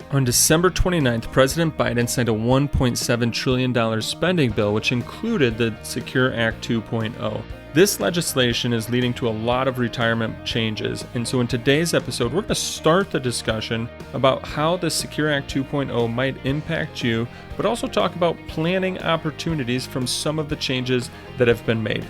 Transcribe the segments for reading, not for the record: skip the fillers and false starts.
On December 29th, President Biden signed a $1.7 trillion spending bill, which included the Secure Act 2.0. This legislation is leading to a lot of retirement changes, and so in today's episode, we're going to start the discussion about how the Secure Act 2.0 might impact you, but also talk about planning opportunities from some of the changes that have been made.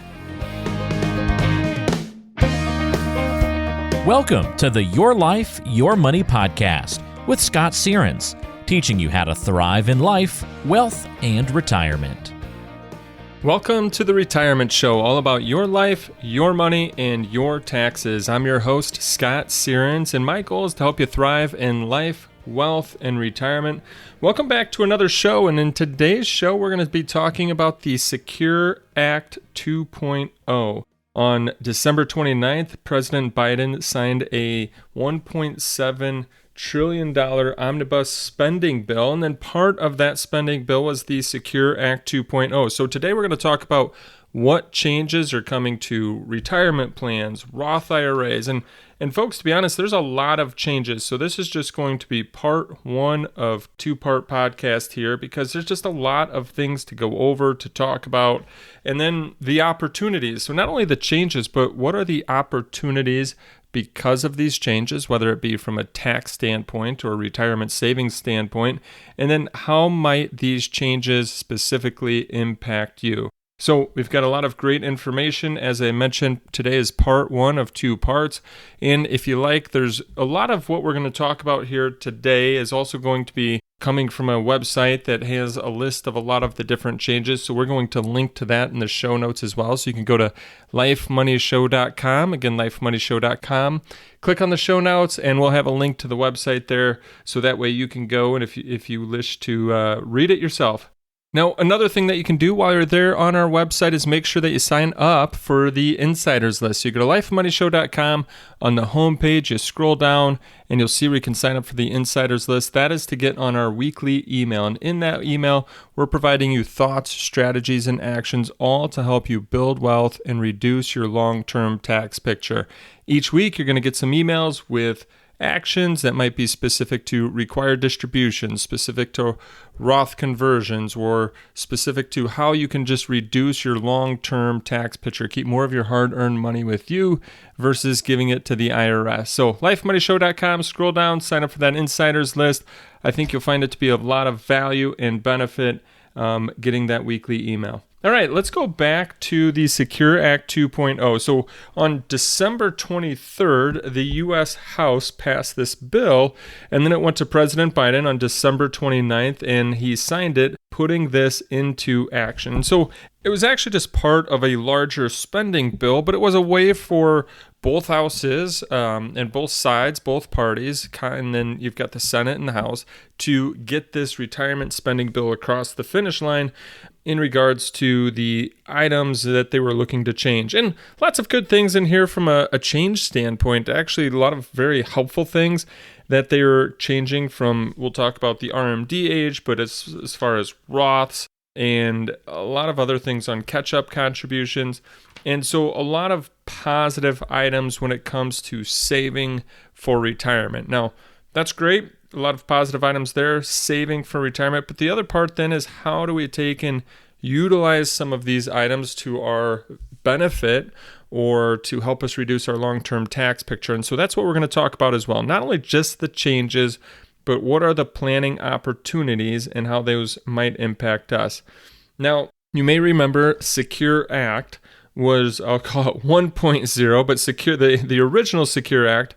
Welcome to the Your Life, Your Money podcast with Scott Sierens, teaching you how to thrive in life, wealth, and retirement. Welcome to the Retirement Show, all about your life, your money, and your taxes. I'm your host, Scott Sierens, and my goal is to help you thrive in life, wealth, and retirement. Welcome back to another show, and in today's show, we're going to be talking about the Secure Act 2.0. On December 29th, President Biden signed a $1.7 trillion omnibus spending bill, and then part of that spending bill was the Secure Act 2.0. So today we're going to talk about what changes are coming to retirement plans, Roth IRAs, and folks, to be honest, there's a lot of changes. So this is just going to be part one of two-part podcast here because there's just a lot of things to go over, to talk about, and then the opportunities. So not only the changes, but what are the opportunities because of these changes, whether it be from a tax standpoint or retirement savings standpoint, and then how might these changes specifically impact you? So we've got a lot of great information. As I mentioned, today is part one of two parts. And if you like, there's a lot of what we're going to talk about here today is also going to be coming from a website that has a list of a lot of the different changes. So we're going to link to that in the show notes as well. So you can go to lifemoneyshow.com. Again, lifemoneyshow.com. Click on the show notes and we'll have a link to the website there. So that way you can go and if you wish to read it yourself. Now, another thing that you can do while you're there on our website is make sure that you sign up for the Insiders List. So you go to lifemoneyshow.com. On the homepage, you scroll down, and you'll see where you can sign up for the Insiders List. That is to get on our weekly email. And in that email, we're providing you thoughts, strategies, and actions, all to help you build wealth and reduce your long-term tax picture. Each week, you're going to get some emails with actions that might be specific to required distributions, specific to Roth conversions, or specific to how you can just reduce your long-term tax picture, keep more of your hard-earned money with you versus giving it to the IRS. So lifemoneyshow.com, scroll down, sign up for that Insiders List. I think you'll find it to be of a lot of value and benefit getting that weekly email. All right, let's go back to the Secure Act 2.0. So on December 23rd, the U.S. House passed this bill, and then it went to President Biden on December 29th, and he signed it, putting this into action. So it was actually just part of a larger spending bill, but it was a way for both houses and both sides, both parties, and then you've got the Senate and the House, to get this retirement spending bill across the finish line in regards to the items that they were looking to change. And lots of good things in here from a change standpoint. Actually, a lot of very helpful things that they are changing from, we'll talk about the RMD age, but as far as Roths and a lot of other things on catch-up contributions. And so a lot of positive items when it comes to saving for retirement. Now, that's great. A lot of positive items there, saving for retirement. But the other part then is how do we take and utilize some of these items to our benefit or to help us reduce our long-term tax picture? And so that's what we're going to talk about as well. Not only just the changes, but what are the planning opportunities and how those might impact us. Now, you may remember Secure Act was, I'll call it 1.0, but the original Secure Act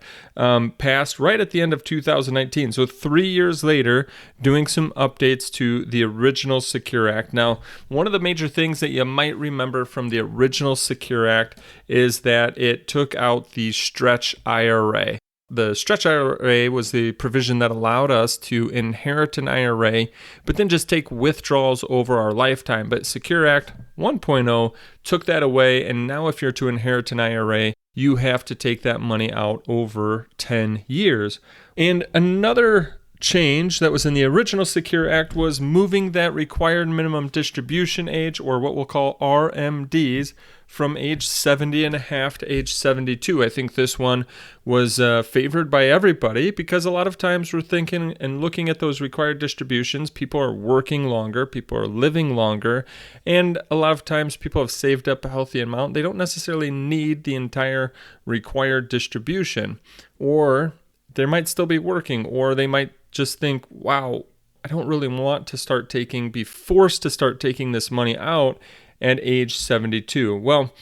passed right at the end of 2019. So 3 years later, doing some updates to the original Secure Act. Now, one of the major things that you might remember from the original Secure Act is that it took out the stretch IRA. The stretch IRA was the provision that allowed us to inherit an IRA, but then just take withdrawals over our lifetime. But Secure Act 1.0 took that away, and now if you're to inherit an IRA, you have to take that money out over 10 years. And another change that was in the original Secure Act was moving that required minimum distribution age, or what we'll call RMDs, from age 70 and a half to age 72. I think this one was favored by everybody because a lot of times we're thinking and looking at those required distributions. People are working longer, people are living longer, and a lot of times people have saved up a healthy amount. They don't necessarily need the entire required distribution, or they might still be working, or they might just think, wow, I don't really want to be forced to start taking this money out at age 72. Well,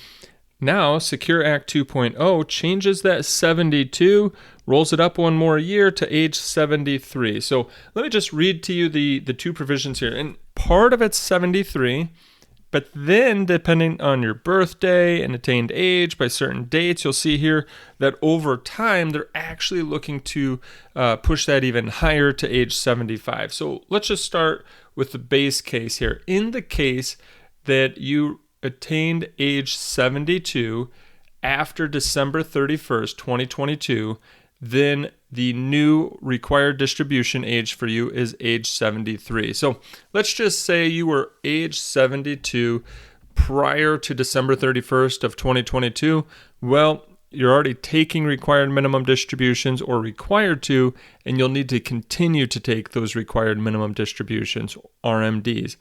now Secure Act 2.0 changes that 72, rolls it up one more year to age 73. So let me just read to you the two provisions here. And part of it's 73, but then depending on your birthday and attained age by certain dates, you'll see here that over time, they're actually looking to push that even higher to age 75. So let's just start with the base case here. In the case that you attained age 72 after December 31st, 2022, then the new required distribution age for you is age 73. So let's just say you were age 72 prior to December 31st of 2022. Well, you're already taking required minimum distributions, or required to, and you'll need to continue to take those required minimum distributions, RMDs.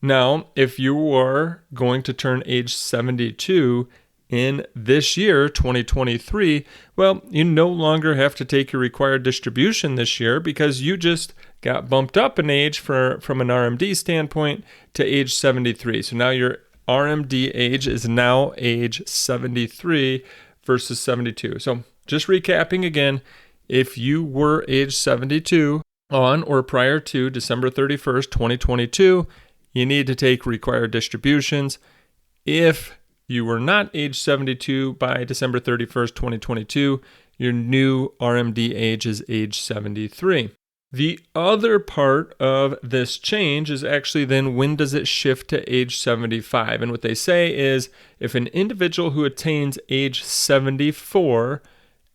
Now, if you are going to turn age 72 in this year, 2023, well, you no longer have to take your required distribution this year because you just got bumped up in age from an RMD standpoint to age 73. So now your RMD age is now age 73 versus 72. So just recapping again, if you were age 72 on or prior to December 31st, 2022, you need to take required distributions. If you were not age 72 by December 31st, 2022, your new RMD age is age 73. The other part of this change is actually then when does it shift to age 75? And what they say is if an individual who attains age 74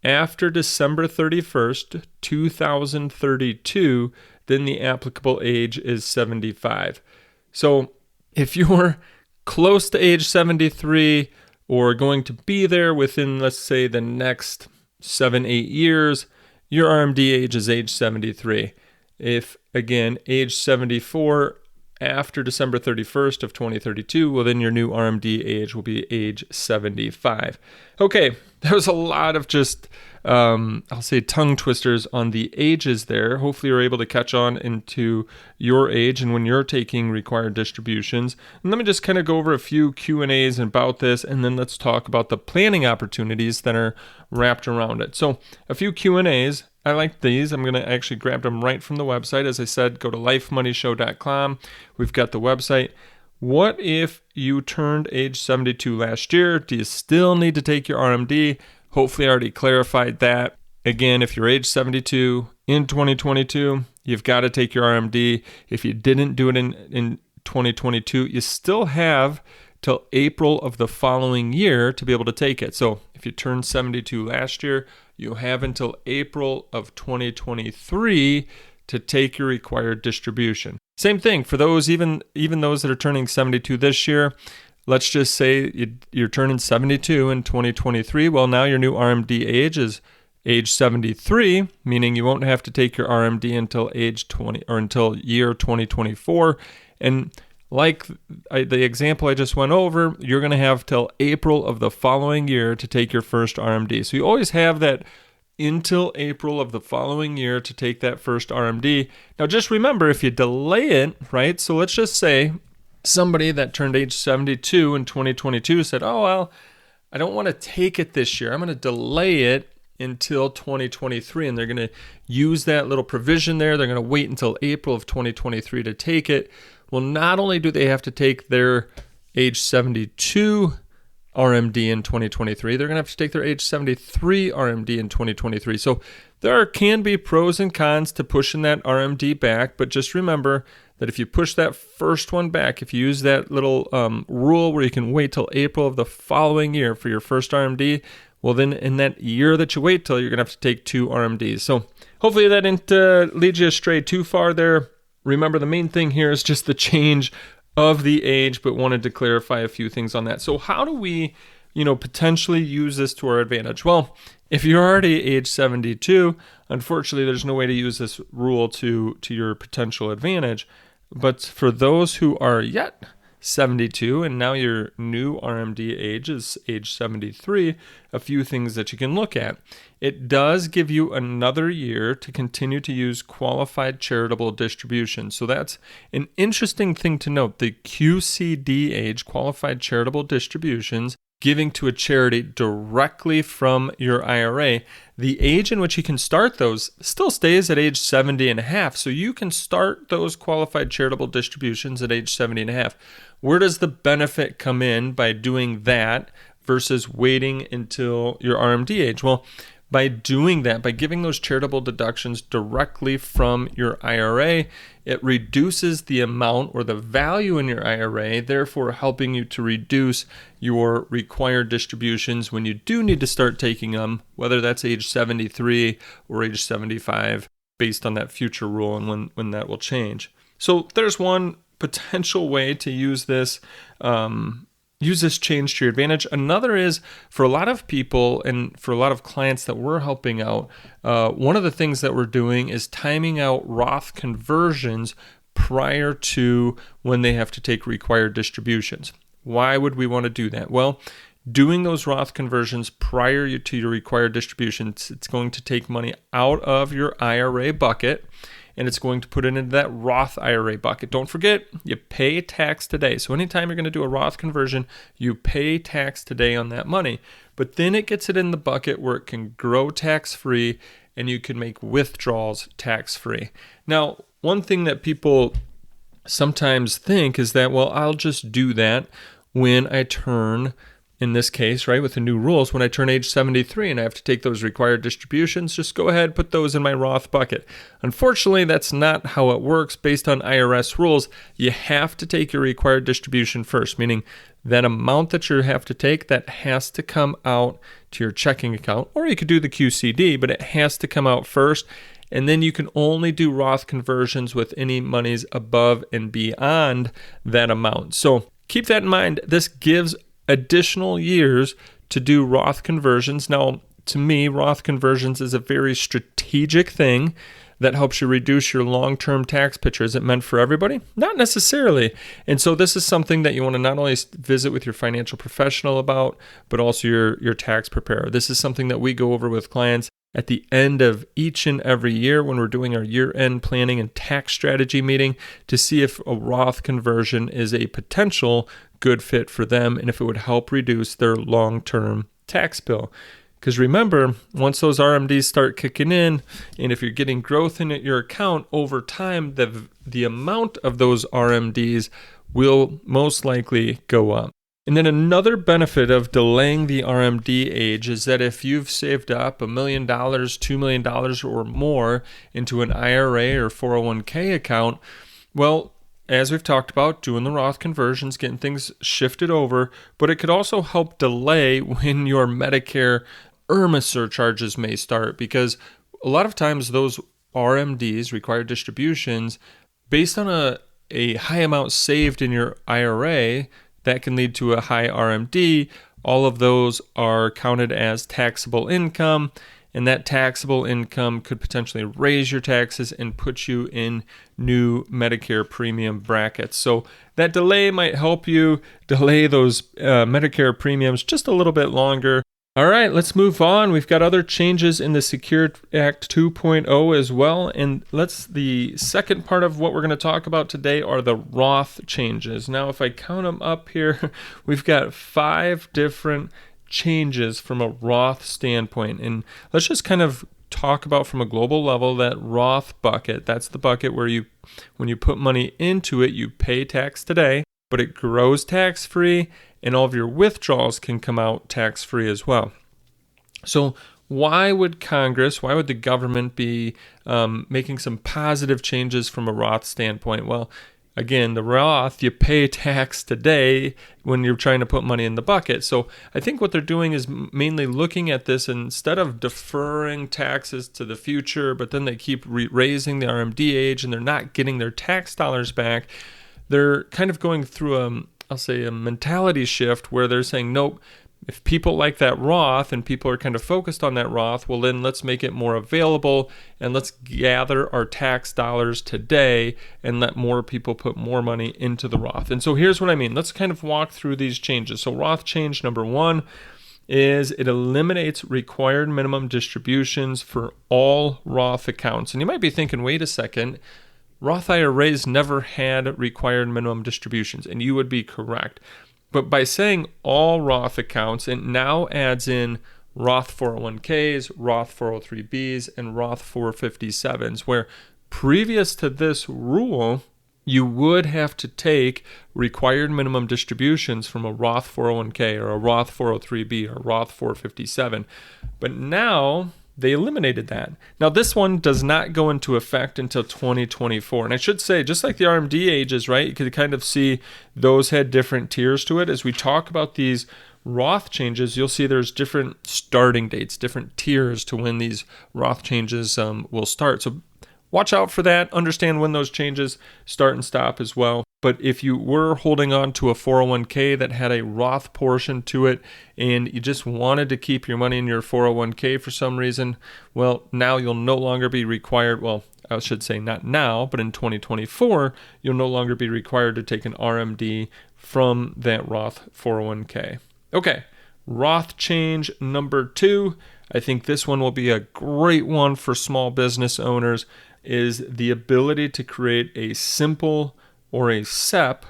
after December 31st, 2032, then the applicable age is 75. So if you're close to age 73 or going to be there within, let's say, the next 7-8 years, your RMD age is age 73. If, again, age 74 after December 31st of 2032, well, then your new RMD age will be age 75. Okay, there was a lot of just, I'll say, tongue twisters on the ages there. Hopefully you're able to catch on into your age and when you're taking required distributions. And let me just kind of go over a few Q&As about this, and then let's talk about the planning opportunities that are wrapped around it. So a few Q&As. I like these. I'm going to actually grab them right from the website. As I said, go to lifemoneyshow.com. We've got the website. What if you turned age 72 last year? Do you still need to take your RMD? Hopefully I already clarified that. Again, if you're age 72 in 2022, you've got to take your RMD. If you didn't do it in 2022, you still have till April of the following year to be able to take it. So if you turned 72 last year, you have until April of 2023 to take your required distribution. Same thing for those, even those that are turning 72 this year. Let's just say you're turning 72 in 2023. Well, now your new RMD age is age 73, meaning you won't have to take your RMD until age 20 or until year 2024. And like the example I just went over, you're going to have till April of the following year to take your first RMD. So you always have that until April of the following year to take that first RMD. Now just remember, if you delay it, right? So let's just say somebody that turned age 72 in 2022 said, oh, well, I don't want to take it this year. I'm going to delay it until 2023. And they're going to use that little provision there. They're going to wait until April of 2023 to take it. Well, not only do they have to take their age 72 RMD in 2023, they're going to have to take their age 73 RMD in 2023. So there can be pros and cons to pushing that RMD back, but just remember that if you push that first one back, if you use that little rule where you can wait till April of the following year for your first RMD, well then in that year that you wait till, you're going to have to take 2 RMDs. So hopefully that didn't lead you astray too far there. Remember, the main thing here is just the change of the age, but wanted to clarify a few things on that. So how do we, potentially use this to our advantage? Well, if you're already age 72, unfortunately, there's no way to use this rule to your potential advantage. But for those who are yet 72 and now your new RMD age is age 73, a few things that you can look at. It does give you another year to continue to use qualified charitable distributions. So that's an interesting thing to note. The QCD age, qualified charitable distributions, giving to a charity directly from your IRA, the age in which you can start those still stays at age 70 and a half. So you can start those qualified charitable distributions at age 70 and a half. Where does the benefit come in by doing that versus waiting until your RMD age? Well, by doing that, by giving those charitable deductions directly from your IRA, it reduces the amount or the value in your IRA, therefore helping you to reduce your required distributions when you do need to start taking them, whether that's age 73 or age 75, based on that future rule and when that will change. So there's one potential way to use this change to your advantage. Another is for a lot of people and for a lot of clients that we're helping out, one of the things that we're doing is timing out Roth conversions prior to when they have to take required distributions. Why would we want to do that? Well, doing those Roth conversions prior to your required distributions, it's going to take money out of your IRA bucket and it's going to put it into that Roth IRA bucket. Don't forget, you pay tax today. So anytime you're going to do a Roth conversion, you pay tax today on that money. But then it gets it in the bucket where it can grow tax-free and you can make withdrawals tax-free. Now, one thing that people sometimes think is that, well, I'll just do that when I turn, in this case, right, with the new rules, when I turn age 73 and I have to take those required distributions, just go ahead, put those in my Roth bucket. Unfortunately, that's not how it works. Based on IRS rules, you have to take your required distribution first, meaning that amount that you have to take, that has to come out to your checking account, or you could do the QCD, but it has to come out first. And then you can only do Roth conversions with any monies above and beyond that amount. So keep that in mind. This gives additional years to do Roth conversions. Now, to me, Roth conversions is a very strategic thing that helps you reduce your long-term tax picture. Is it meant for everybody? Not necessarily. And so this is something that you want to not only visit with your financial professional about, but also your tax preparer. This is something that we go over with clients at the end of each and every year when we're doing our year-end planning and tax strategy meeting to see if a Roth conversion is a potential good fit for them and if it would help reduce their long-term tax bill. Because remember, once those RMDs start kicking in, and if you're getting growth in your account over time, the amount of those RMDs will most likely go up. And then another benefit of delaying the RMD age is that if you've saved up $1 million, $2 million or more into an IRA or 401k account, well, as we've talked about, doing the Roth conversions, getting things shifted over, but it could also help delay when your Medicare IRMA surcharges may start, because a lot of times those RMDs, required distributions, based on a high amount saved in your IRA, that can lead to a high RMD. All of those are counted as taxable income, and that taxable income could potentially raise your taxes and put you in new Medicare premium brackets. So that delay might help you delay those Medicare premiums just a little bit longer. All right, let's move on. We've got other changes in the Secure Act 2.0 as well. And the second part of what we're going to talk about today are the Roth changes. Now, if I count them up here, we've got 5 different changes from a Roth standpoint. And let's just kind of talk about from a global level that Roth bucket. That's the bucket where when you put money into it, you pay tax today, but it grows tax-free, and all of your withdrawals can come out tax-free as well. So why would the government be making some positive changes from a Roth standpoint? Well, again, the Roth, you pay tax today when you're trying to put money in the bucket. So I think what they're doing is mainly looking at this, and instead of deferring taxes to the future, but then they keep raising the RMD age and they're not getting their tax dollars back, they're kind of going through a mentality shift where they're saying, nope, if people like that Roth and people are kind of focused on that Roth, well, then let's make it more available and let's gather our tax dollars today and let more people put more money into the Roth. And so here's what I mean. Let's kind of walk through these changes. So Roth change number 1 is it eliminates required minimum distributions for all Roth accounts. And you might be thinking, wait a second, Roth IRAs never had required minimum distributions, and you would be correct. But by saying all Roth accounts, it now adds in Roth 401ks, Roth 403bs, and Roth 457s, where previous to this rule, you would have to take required minimum distributions from a Roth 401k or a Roth 403b or Roth 457. But now they eliminated that. Now, this one does not go into effect until 2024. And I should say, just like the RMD ages, right, you could kind of see those had different tiers to it. As we talk about these Roth changes, you'll see there's different starting dates, different tiers to when these Roth changes will start. So watch out for that. Understand when those changes start and stop as well. But if you were holding on to a 401k that had a Roth portion to it and you just wanted to keep your money in your 401k for some reason, well, now you'll no longer be required. Well, I should say not now, but in 2024, you'll no longer be required to take an RMD from that Roth 401k. Okay, Roth change number 2. I think this one will be a great one for small business owners, is the ability to create a simple or a SEP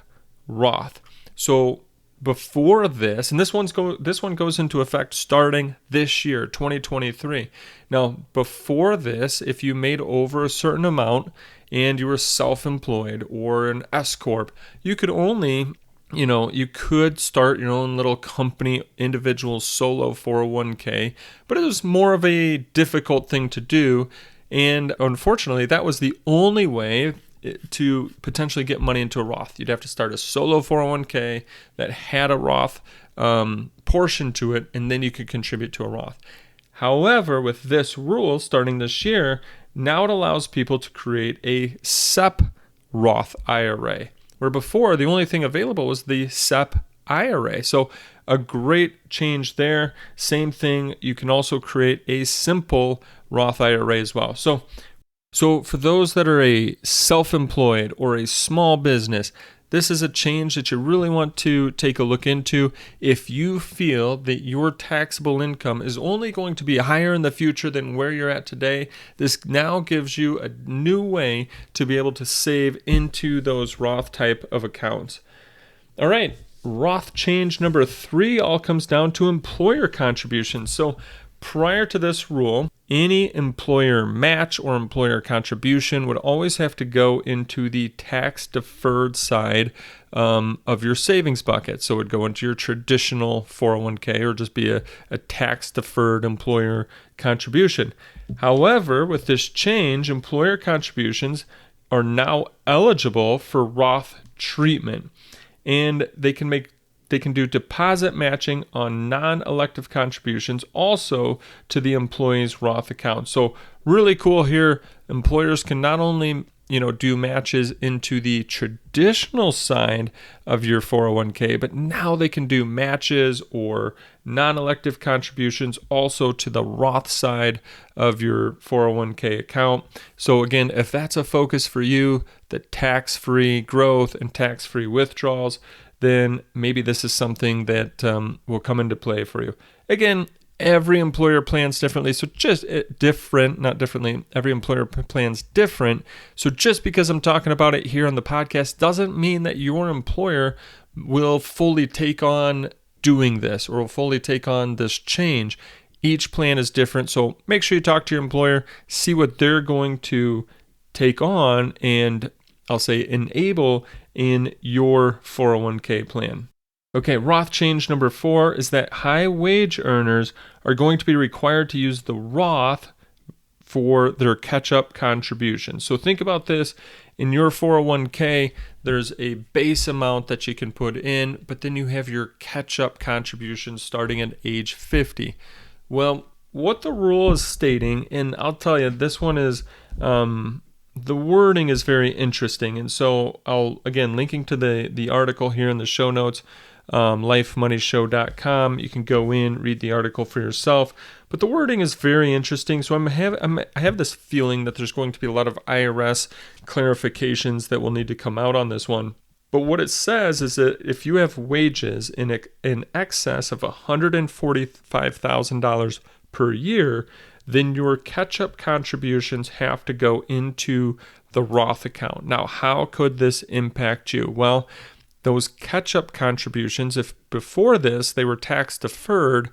Roth. So before this, and this one goes into effect starting this year, 2023. Now, before this, if you made over a certain amount and you were self-employed or an S corp, you could only, you could start your own little company, individual solo 401k, but it was more of a difficult thing to do. And unfortunately, that was the only way to potentially get money into a Roth. You'd have to start a solo 401k that had a Roth portion to it, and then you could contribute to a Roth. However, with this rule starting this year, now it allows people to create a SEP Roth IRA, where before the only thing available was the SEP IRA. So a great change there. Same thing, you can also create a simple Roth IRA as well. So for those that are a self-employed or a small business, this is a change that you really want to take a look into. If you feel that your taxable income is only going to be higher in the future than where you're at today, this now gives you a new way to be able to save into those Roth type of accounts. All right, Roth change number 3 all comes down to employer contributions. So prior to this rule, any employer match or employer contribution would always have to go into the tax-deferred side of your savings bucket. So it would go into your traditional 401k or just be a tax-deferred employer contribution. However, with this change, employer contributions are now eligible for Roth treatment, and they can do deposit matching on non-elective contributions also to the employee's Roth account. So really cool here. Employers can not only do matches into the traditional side of your 401k, but now they can do matches or non-elective contributions also to the Roth side of your 401k account. So again, if that's a focus for you, the tax-free growth and tax-free withdrawals, then maybe this is something that will come into play for you. Again, every employer plans differently, so just every employer plans different. So just because I'm talking about it here on the podcast doesn't mean that your employer will fully take on doing this or will fully take on this change. Each plan is different, so make sure you talk to your employer, see what they're going to take on, and I'll say enable in your 401k plan. Okay, Roth change number 4 is that high wage earners are going to be required to use the Roth for their catch-up contribution. So think about this. In your 401k, there's a base amount that you can put in, but then you have your catch-up contributions starting at age 50. Well, what the rule is stating, and I'll tell you, this one is, the wording is very interesting. And so I'll, again, linking to the article here in the show notes, lifemoneyshow.com. You can go in, read the article for yourself. But the wording is very interesting. So I have this feeling that there's going to be a lot of IRS clarifications that will need to come out on this one. But what it says is that if you have wages in excess of $145,000 per year, then your catch-up contributions have to go into the Roth account. Now, how could this impact you? Well, those catch-up contributions, if before this they were tax deferred,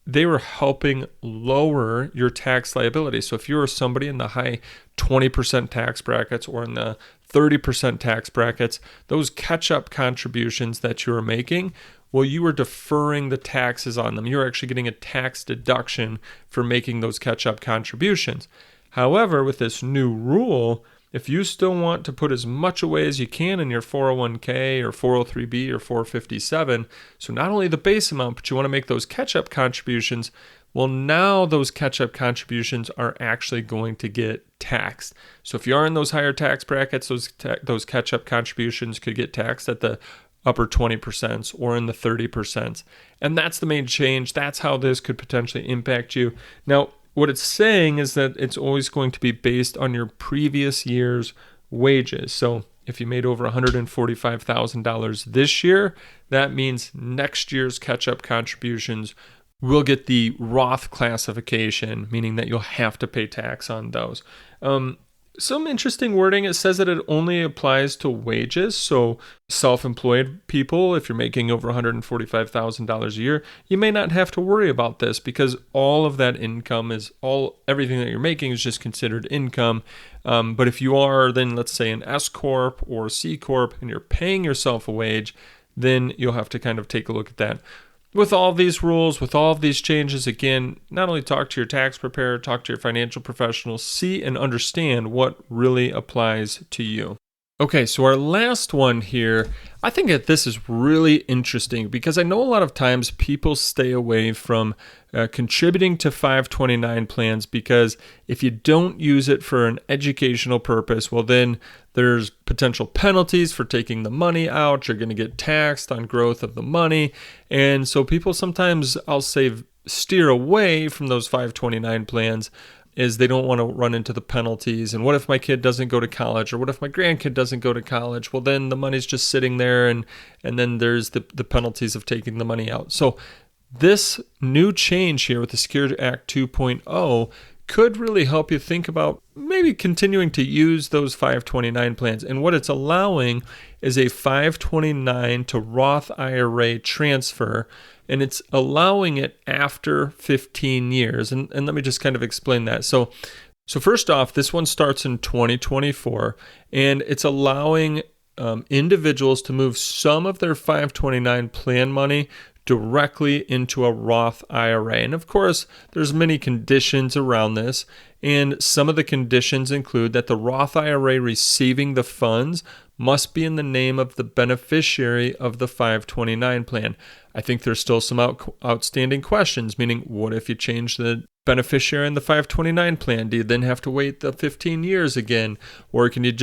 they were helping lower your tax liability. So if you were somebody in the high 20% tax brackets or in the 30% tax brackets, those catch-up contributions that you were making, well, you were deferring the taxes on them. You're actually getting a tax deduction for making those catch-up contributions. However, with this new rule, if you still want to put as much away as you can in your 401k or 403b or 457, so not only the base amount, but you want to make those catch-up contributions, well, now those catch-up contributions are actually going to get taxed. So if you are in those higher tax brackets, those catch-up contributions could get taxed at the upper 20% or in the 30%. And that's the main change. That's how this could potentially impact you. Now, what it's saying is that it's always going to be based on your previous year's wages. So if you made over $145,000 this year, that means next year's catch-up contributions will get the Roth classification, meaning that you'll have to pay tax on those. Some interesting wording. It says that it only applies to wages. So self-employed people, if you're making over $145,000 a year, you may not have to worry about this because all of that income everything that you're making is just considered income. But if you are then, let's say, an S Corp or C Corp and you're paying yourself a wage, then you'll have to kind of take a look at that. With all these rules, with all of these changes, again, not only talk to your tax preparer, talk to your financial professional, see and understand what really applies to you. Okay, so our last one here, I think that this is really interesting because I know a lot of times people stay away from contributing to 529 plans because if you don't use it for an educational purpose, well then there's potential penalties for taking the money out. You're going to get taxed on growth of the money. And so people sometimes, I'll say, steer away from those 529 plans is they don't want to run into the penalties. And what if my kid doesn't go to college? Or what if my grandkid doesn't go to college? Well, then the money's just sitting there and then there's the penalties of taking the money out. So this new change here with the Secure Act 2.0 could really help you think about maybe continuing to use those 529 plans. And what it's allowing is a 529 to Roth IRA transfer, and it's allowing it after 15 years. And let me just kind of explain that. So first off, this one starts in 2024, and it's allowing individuals to move some of their 529 plan money directly into a Roth IRA. And of course, there's many conditions around this. And some of the conditions include that the Roth IRA receiving the funds must be in the name of the beneficiary of the 529 plan. I think there's still some outstanding questions, meaning what if you change the beneficiary in the 529 plan? Do you then have to wait the 15 years again? Or can you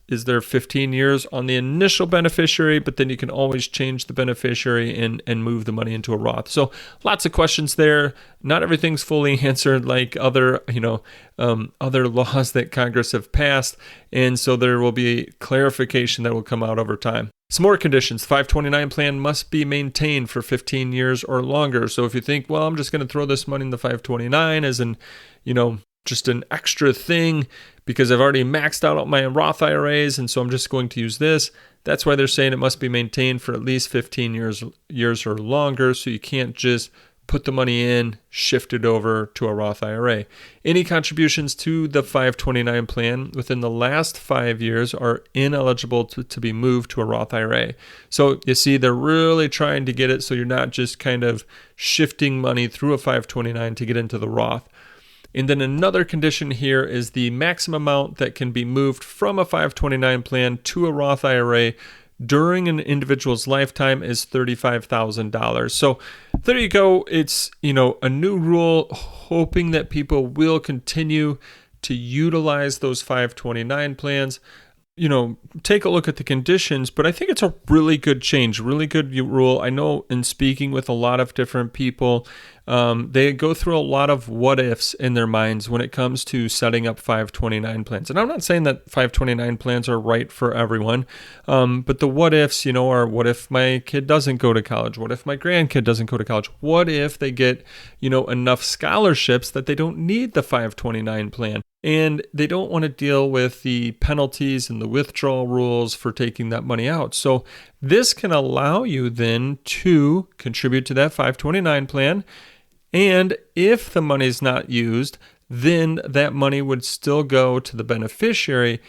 is there 15 years on the initial beneficiary, but then you can always change the beneficiary and move the money into a Roth? So lots of questions there. Not everything's fully answered like other laws that Congress have passed. And so there will be clarification that will come out over time. Some more conditions. 529 plan must be maintained for 15 years or longer. So if you think, well, I'm just going to throw this money in the 529 as just an extra thing because I've already maxed out my Roth IRAs and so I'm just going to use this. That's why they're saying it must be maintained for at least 15 years or longer. So you can't just put the money in, shift it over to a Roth IRA. Any contributions to the 529 plan within the last 5 years are ineligible to be moved to a Roth IRA. So you see, they're really trying to get it so you're not just kind of shifting money through a 529 to get into the Roth. And then another condition here is the maximum amount that can be moved from a 529 plan to a Roth IRA during an individual's lifetime is $35,000. So there you go. It's, a new rule, hoping that people will continue to utilize those 529 plans. Take a look at the conditions, but I think it's a really good change, really good rule. I know in speaking with a lot of different people, they go through a lot of what ifs in their minds when it comes to setting up 529 plans. And I'm not saying that 529 plans are right for everyone, but the what ifs, are what if my kid doesn't go to college? What if my grandkid doesn't go to college? What if they get, enough scholarships that they don't need the 529 plan? And they don't want to deal with the penalties and the withdrawal rules for taking that money out. So this can allow you then to contribute to that 529 plan. And if the money is not used, then that money would still go to the beneficiary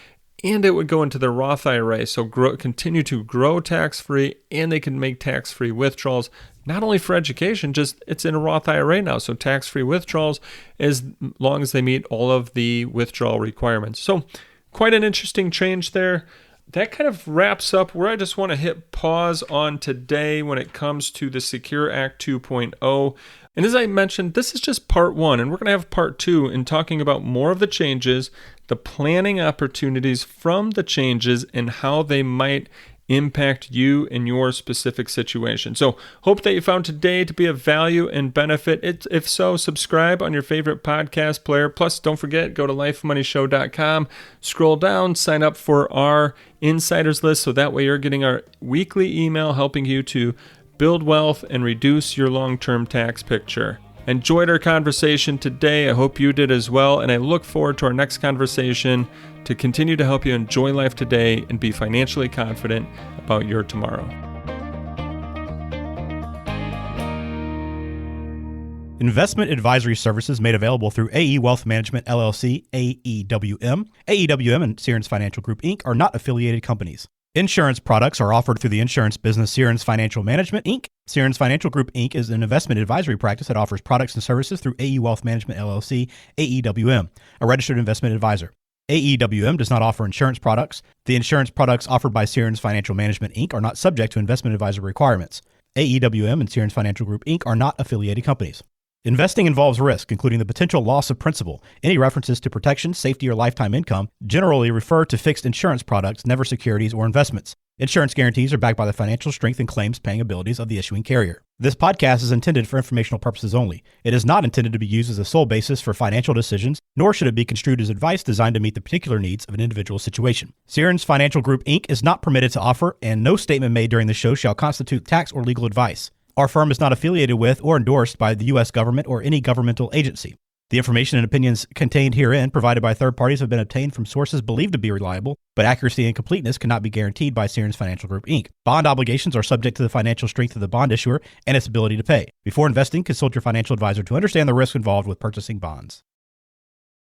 and it would go into the Roth IRA. So continue to grow tax-free, and they can make tax-free withdrawals, not only for education, just it's in a Roth IRA now. So tax-free withdrawals as long as they meet all of the withdrawal requirements. So quite an interesting change there. That kind of wraps up where I just want to hit pause on today when it comes to the Secure Act 2.0. And as I mentioned, this is just part one, and we're going to have part two in talking about more of the changes, the planning opportunities from the changes, and how they might impact you in your specific situation. So hope that you found today to be of value and benefit. If so, subscribe on your favorite podcast player. Plus, don't forget, go to lifemoneyshow.com, scroll down, sign up for our insiders list, so that way you're getting our weekly email helping you to build wealth and reduce your long-term tax picture. Enjoyed our conversation today. I hope you did as well, and I look forward to our next conversation to continue to help you enjoy life today and be financially confident about your tomorrow. Investment advisory services made available through AE Wealth Management, LLC, AEWM. AEWM and Searns Financial Group, Inc. are not affiliated companies. Insurance products are offered through the insurance business Searns Financial Management, Inc. Searns Financial Group, Inc. is an investment advisory practice that offers products and services through AE Wealth Management, LLC, AEWM, a registered investment advisor. AEWM does not offer insurance products. The insurance products offered by Searns Financial Management, Inc. are not subject to investment advisor requirements. AEWM and Searns Financial Group, Inc. are not affiliated companies. Investing involves risk, including the potential loss of principal. Any references to protection, safety, or lifetime income generally refer to fixed insurance products, never securities or investments. Insurance guarantees are backed by the financial strength and claims-paying abilities of the issuing carrier. This podcast is intended for informational purposes only. It is not intended to be used as a sole basis for financial decisions, nor should it be construed as advice designed to meet the particular needs of an individual situation. Searns Financial Group, Inc. is not permitted to offer, and no statement made during the show shall constitute tax or legal advice. Our firm is not affiliated with or endorsed by the U.S. government or any governmental agency. The information and opinions contained herein provided by third parties have been obtained from sources believed to be reliable, but accuracy and completeness cannot be guaranteed by Searns Financial Group, Inc. Bond obligations are subject to the financial strength of the bond issuer and its ability to pay. Before investing, consult your financial advisor to understand the risk involved with purchasing bonds.